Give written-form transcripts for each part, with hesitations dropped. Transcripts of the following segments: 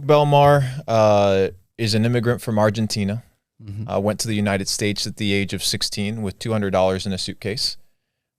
Luke Belmar is an immigrant from Argentina. Went to the United States at the age of 16 with $200 in a suitcase,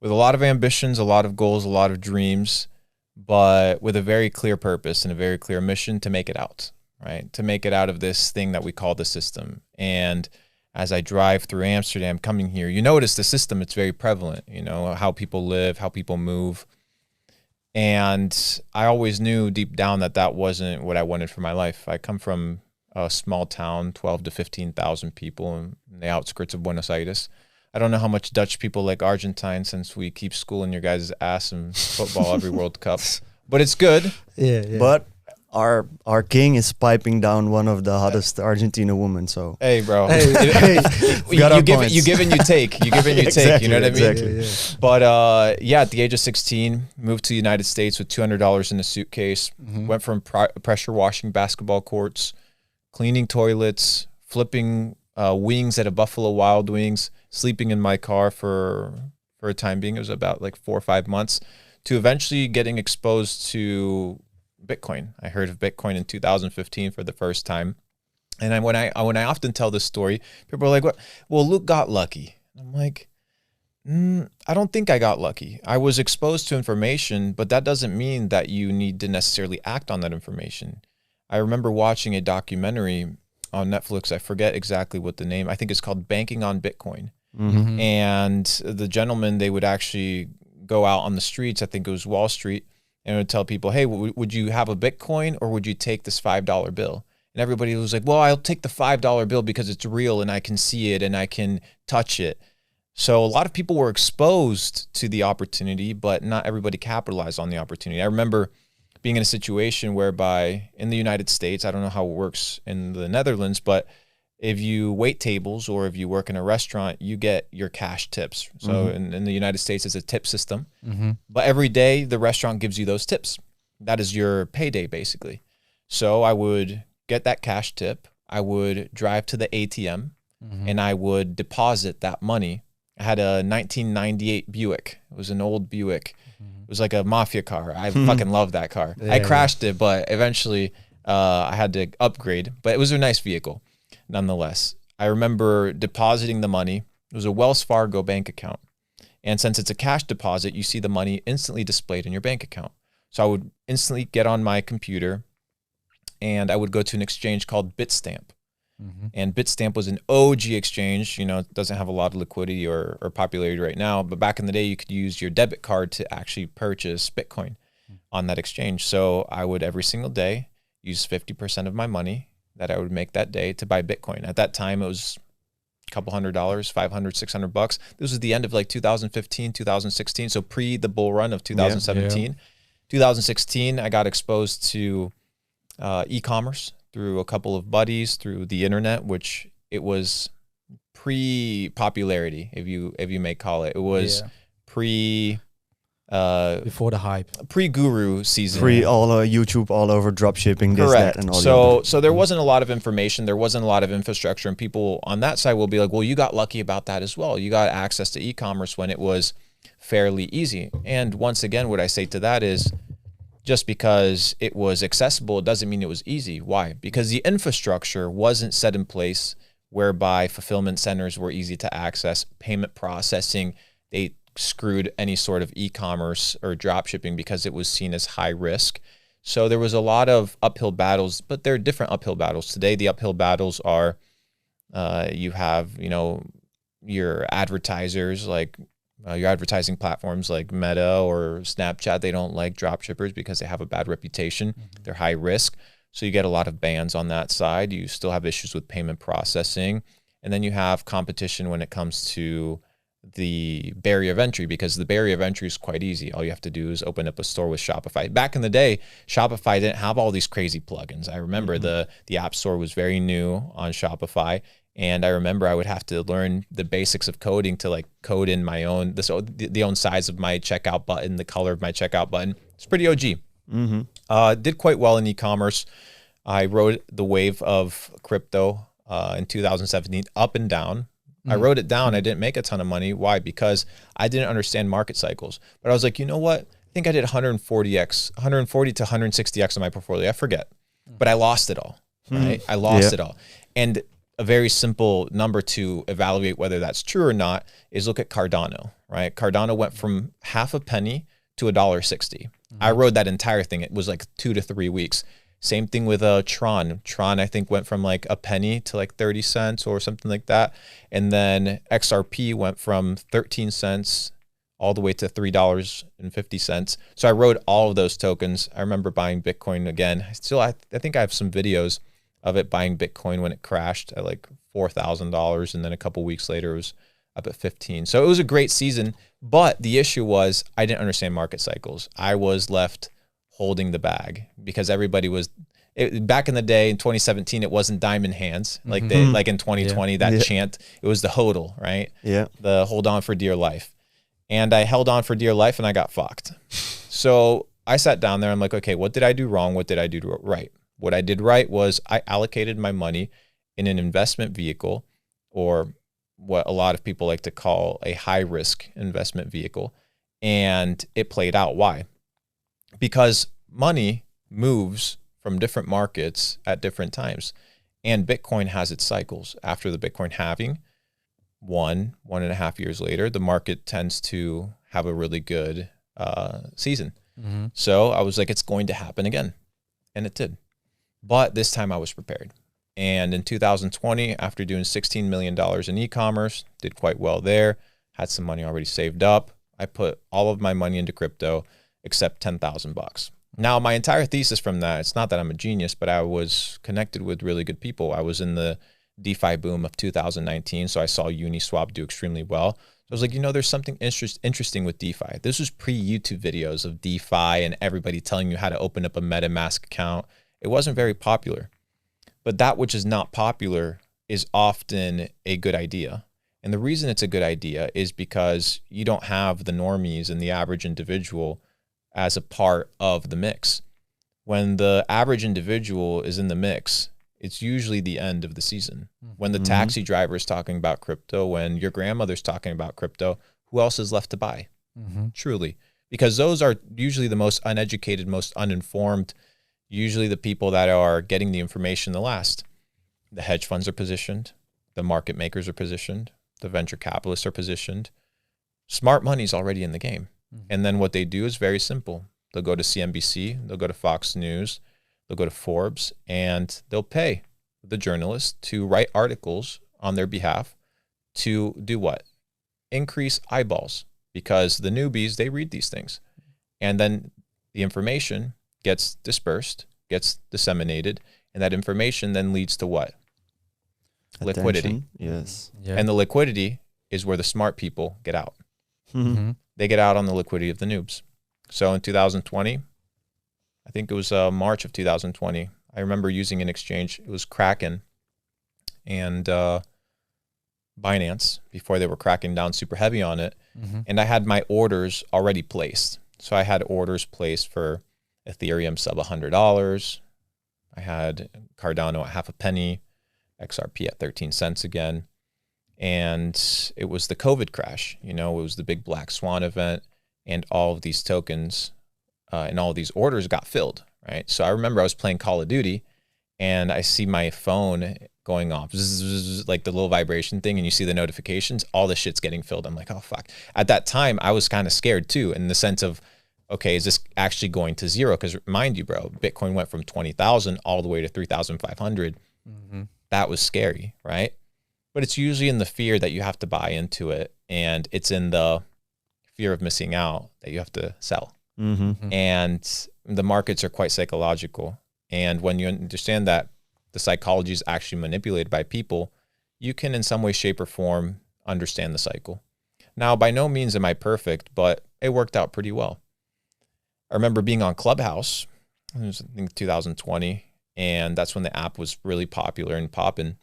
with a lot of ambitions, a lot of goals, a lot of dreams, but with a very clear purpose and a very clear mission to make it out, right? To make it out of this thing that we call the system. And as I drive through Amsterdam coming here, you notice the system, it's very prevalent, you know, how people live, how people move. And I always knew deep down that that wasn't what I wanted for my life. I come from a small town, 12 to 15,000 people in the outskirts of Buenos Aires. I don't know how much Dutch people like Argentine, since we keep schooling your guys' ass in football every World Cup. But it's good. Yeah. But our king is piping down one of the hottest Argentina women. So hey, bro, you give and you take. You give and you take. You know what I mean? Exactly. Yeah. But at the age of 16, moved to the United States with $200 in a suitcase. Went from pressure washing basketball courts, cleaning toilets, flipping wings at a Buffalo Wild Wings, sleeping in my car for a time being. It was about like 4 or 5 months, to eventually getting exposed to Bitcoin. I heard of Bitcoin in 2015 for the first time. And when I often tell this story, people are like, "What? Well, Luke got lucky." I'm like, I don't think I got lucky. I was exposed to information, but that doesn't mean that you need to necessarily act on that information. I remember watching a documentary on Netflix. I forget exactly what the name. I think it's called Banking on Bitcoin. And the gentleman, they would actually go out on the streets. I think it was Wall Street, and would tell people, "Hey, would you have a Bitcoin or would you take this $5 bill?" And everybody was like, "Well, I'll take the $5 bill because it's real and I can see it and I can touch it." So a lot of people were exposed to the opportunity, but not everybody capitalized on the opportunity. I remember being in a situation whereby in the United States, I don't know how it works in the Netherlands, but if you wait tables or if you work in a restaurant, you get your cash tips. So in the United States, it's a tip system. But every day, the restaurant gives you those tips. That is your payday, basically. So I would get that cash tip. I would drive to the ATM, and I would deposit that money. I had a 1998 Buick. It was an old Buick. It was like a mafia car. I fucking loved that car. I crashed it, but eventually I had to upgrade. But it was a nice vehicle. Nonetheless, I remember depositing the money. It was a Wells Fargo bank account. And since it's a cash deposit, you see the money instantly displayed in your bank account. So I would instantly get on my computer and I would go to an exchange called Bitstamp. And Bitstamp was an OG exchange. You know, it doesn't have a lot of liquidity or popularity right now. But back in the day, you could use your debit card to actually purchase Bitcoin on that exchange. So I would every single day use 50% of my money that I would make that day to buy Bitcoin. At that time, it was a couple $100, $500, $600. This was the end of like 2015, 2016. So pre the bull run of 2017. 2016, I got exposed to e-commerce through a couple of buddies, through the internet, which it was pre-popularity, if you may call it. It was before the hype, pre-guru season, all YouTube all over dropshipping, this, correct. That, and all. So there wasn't a lot of information, there wasn't a lot of infrastructure, and people on that side will be like, "Well, you got lucky about that as well. You got access to e-commerce when it was fairly easy." And once again, what I say to that is, just because it was accessible, it doesn't mean it was easy. Why? Because the infrastructure wasn't set in place whereby fulfillment centers were easy to access, payment processing. They screwed any sort of e-commerce or drop shipping because it was seen as high risk. So there was a lot of uphill battles, but there are different uphill battles. Today, the uphill battles are you have, your advertisers, like your advertising platforms like Meta or Snapchat. They don't like drop shippers because they have a bad reputation. They're high risk. So you get a lot of bans on that side. You still have issues with payment processing. And then you have competition when it comes to the barrier of entry, because the barrier of entry is quite easy. All you have to do is open up a store with Shopify. Back in the day, Shopify didn't have all these crazy plugins. I remember the App Store was very new on Shopify, and I remember I would have to learn the basics of coding to like code in my own the own size of my checkout button, the color of my checkout button. It's pretty OG. Did quite well in e-commerce. I rode the wave of crypto in 2017, up and down. I wrote it down. I didn't make a ton of money. Why? Because I didn't understand market cycles. But I was like, you know what? I think I did 140 to 160x on my portfolio. I forget. but I lost it all, right? I lost it all. And a very simple number to evaluate whether that's true or not is look at Cardano, right? Cardano went from half a penny to $1.60. I rode that entire thing. It was like 2 to 3 weeks. Same thing with Tron. Tron, I think, went from like a penny to like 30 cents or something like that. And then XRP went from 13 cents all the way to $3.50. So I rode all of those tokens. I remember buying Bitcoin again. I think I have some videos of it buying Bitcoin when it crashed at like $4,000. And then a couple weeks later, it was up at 15. So it was a great season. But the issue was I didn't understand market cycles. I was left holding the bag because everybody was back in the day in 2017, it wasn't diamond hands like like in 2020, that chant, it was the hodl, right? Yeah. The hold on for dear life. And I held on for dear life and I got fucked. So I sat down there. I'm like, okay, what did I do wrong? What did I do right? What I did right was I allocated my money in an investment vehicle, or what a lot of people like to call a high risk investment vehicle. And it played out. Why? Because money moves from different markets at different times. And Bitcoin has its cycles. After the Bitcoin halving, 1.5 years later, the market tends to have a really good season. So I was like, it's going to happen again. And it did. But this time I was prepared. And in 2020, after doing $16 million in e-commerce, did quite well there, had some money already saved up. I put all of my money into crypto except $10,000. Now, my entire thesis from that, it's not that I'm a genius, but I was connected with really good people. I was in the DeFi boom of 2019, so I saw Uniswap do extremely well. So I was like, there's something interesting with DeFi. This was pre-YouTube videos of DeFi and everybody telling you how to open up a MetaMask account. It wasn't very popular. But that which is not popular is often a good idea. And the reason it's a good idea is because you don't have the normies and the average individual as a part of the mix. When the average individual is in the mix, it's usually the end of the season. When the taxi driver is talking about crypto, when your grandmother's talking about crypto, who else is left to buy? Truly. Because those are usually the most uneducated, most uninformed, usually the people that are getting the information the last. The hedge funds are positioned. The market makers are positioned. The venture capitalists are positioned. Smart money's already in the game. And then what they do is very simple. They'll go to CNBC, they'll go to Fox News, they'll go to Forbes, and they'll pay the journalists to write articles on their behalf to do what? Increase eyeballs, because the newbies, they read these things. And then the information gets dispersed, gets disseminated, and that information then leads to what? Attention. Liquidity. Yes. Yeah. And the liquidity is where the smart people get out. They get out on the liquidity of the noobs. So in 2020, I think it was March of 2020, I remember using an exchange. It was Kraken and Binance before they were cracking down super heavy on it. And I had my orders already placed. So I had orders placed for Ethereum sub $100. I had Cardano at half a penny, XRP at 13 cents again. And it was the COVID crash. It was the big black swan event, and all of these tokens and all of these orders got filled, right? So I remember I was playing Call of Duty and I see my phone going off, like the little vibration thing, and you see the notifications, all the shit's getting filled. I'm like, oh, fuck. At that time, I was kind of scared too, in the sense of, okay, is this actually going to zero? Because mind you, bro, Bitcoin went from 20,000 all the way to 3,500. That was scary, right? But it's usually in the fear that you have to buy into it. And it's in the fear of missing out that you have to sell. And the markets are quite psychological. And when you understand that the psychology is actually manipulated by people, you can in some way, shape, or form understand the cycle. Now, by no means am I perfect, but it worked out pretty well. I remember being on Clubhouse, it was I think 2020, and that's when the app was really popular and popping.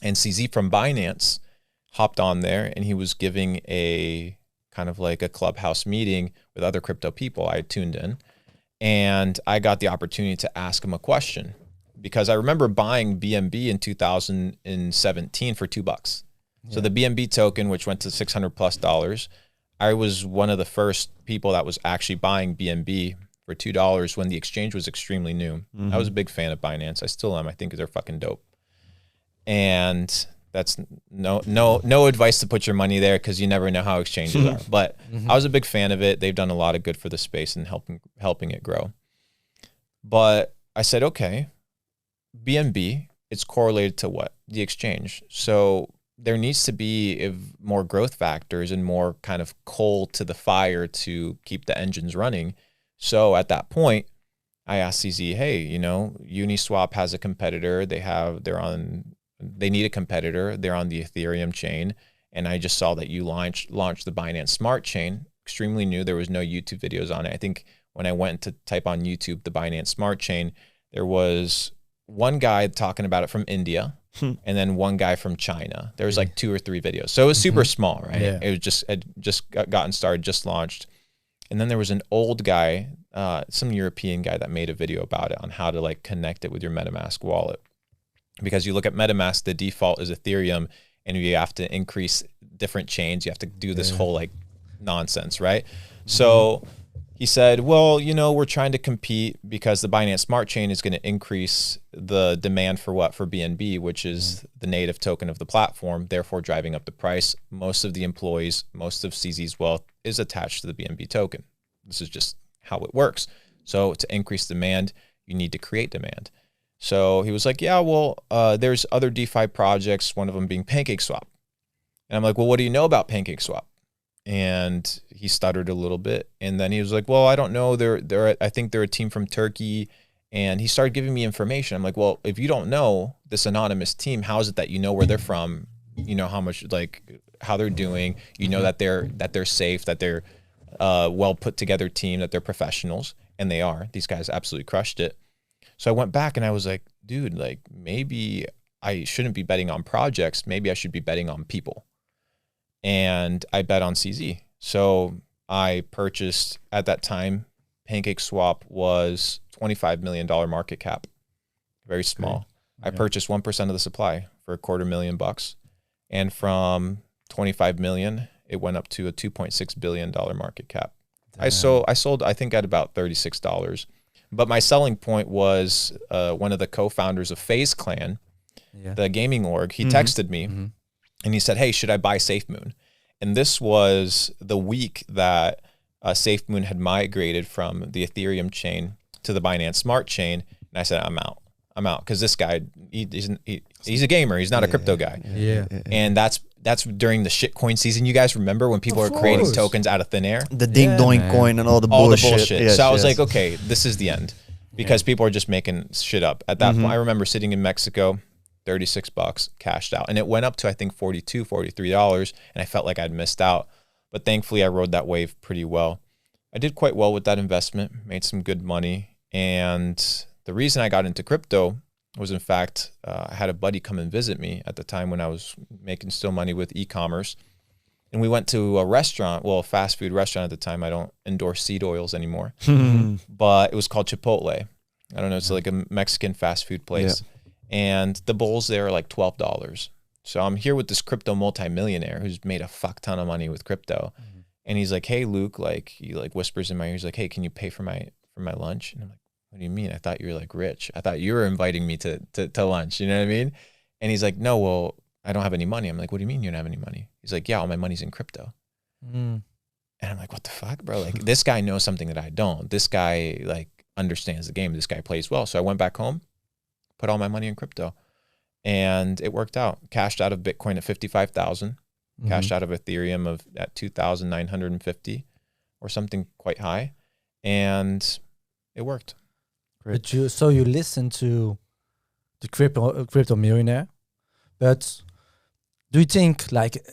And CZ from Binance hopped on there, and he was giving a kind of like a Clubhouse meeting with other crypto people. I tuned in, and I got the opportunity to ask him a question, because I remember buying BNB in 2017 for $2. So the BNB token, which went to $600+ I was one of the first people that was actually buying BNB for $2 when the exchange was extremely new. I was a big fan of Binance. I still am. I think they're fucking dope. And that's no advice to put your money there because you never know how exchanges are. But I was a big fan of it. They've done a lot of good for the space and helping it grow. But I said, okay, BNB, it's correlated to what? The exchange. So there needs to be more growth factors and more kind of coal to the fire to keep the engines running. So at that point, I asked CZ, hey, you know, Uniswap has a competitor. They need a competitor. They're on the Ethereum chain. And I just saw that you launched the Binance Smart Chain, extremely new. There was no YouTube videos on it. I think when I went to type on YouTube, the Binance Smart Chain, there was one guy talking about it from India and then one guy from China. There was like 2 or 3 videos. So it was super small, right? Yeah. It was just gotten started, just launched. And then there was an old guy, some European guy that made a video about it on how to like connect it with your MetaMask wallet. Because you look at MetaMask, the default is Ethereum, and you have to increase different chains. You have to do this whole like nonsense, right? So he said, well, you know, we're trying to compete because the Binance Smart Chain is going to increase the demand for what? For BNB, which is the native token of the platform, therefore driving up the price. Most of the employees, most of CZ's wealth is attached to the BNB token. This is just how it works. So to increase demand, you need to create demand. So he was like, yeah, well, there's other DeFi projects, one of them being PancakeSwap. And I'm like, well, what do you know about PancakeSwap? And he stuttered a little bit. And then he was like, well, I don't know. I think they're a team from Turkey. And he started giving me information. I'm like, well, if you don't know this anonymous team, how is it that you know where they're from? You know how much, like, how they're doing. You know that they're safe, that they're well put together team, that they're professionals. And they are. These guys absolutely crushed it. So I went back and I was like, dude, like maybe I shouldn't be betting on projects. Maybe I should be betting on people. And I bet on CZ. So I purchased, at that time, PancakeSwap was $25 million market cap. Very small. Okay. Yeah. I purchased 1% of the supply for $250,000. And from 25 million, it went up to a $2.6 billion market cap. Damn. I sold, I think at about $36. But my selling point was one of the co-founders of FaZe Clan, the gaming org. He texted me and he said, hey, should I buy SafeMoon? And this was the week that SafeMoon had migrated from the Ethereum chain to the Binance Smart Chain. And I said, I'm out. Because this guy, he's a gamer. He's not a crypto guy. And that's during the shitcoin season. You guys remember when people were creating tokens out of thin air? The ding doing coin and all the bullshit. Yes, so I was like, okay, this is the end. Because people are just making shit up. At that point, I remember sitting in Mexico, $36, cashed out. And it went up to, I think, $42, $43. And I felt like I'd missed out. But thankfully, I rode that wave pretty well. I did quite well with that investment, made some good money. And the reason I got into crypto was, in fact, I had a buddy come and visit me at the time when I was making still money with e-commerce. And we went to a restaurant, well, a fast food restaurant at the time. I don't endorse seed oils anymore. But it was called Chipotle. I don't know. It's like a Mexican fast food place. And the bowls there are like $12. So I'm here with this crypto multimillionaire who's made a fuck ton of money with crypto. And he's like, hey, Luke, like he like whispers in my ear. He's like, hey, can you pay for my lunch? And I'm like, what do you mean? I thought you were like rich. I thought you were inviting me to lunch. You know what I mean? And he's like, no, well, I don't have any money. I'm like, what do you mean you don't have any money? He's like, yeah, all my money's in crypto. And I'm like, what the fuck, bro? Like this guy knows something that I don't. This guy like understands the game. This guy plays well. So I went back home, put all my money in crypto, and it worked out. Cashed out of Bitcoin at 55,000. Cashed out of Ethereum at 2,950 or something quite high, and it worked. Great. But you listen to the crypto millionaire, but do you think like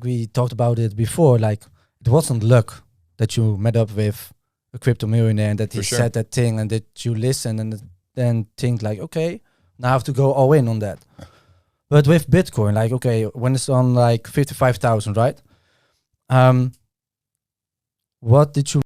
we talked about it before, like it wasn't luck that you met up with a crypto millionaire and that he said that thing and that you listen and then think like, okay, now I have to go all in on that. But with Bitcoin, like, okay, when it's on like 55,000, right? What did you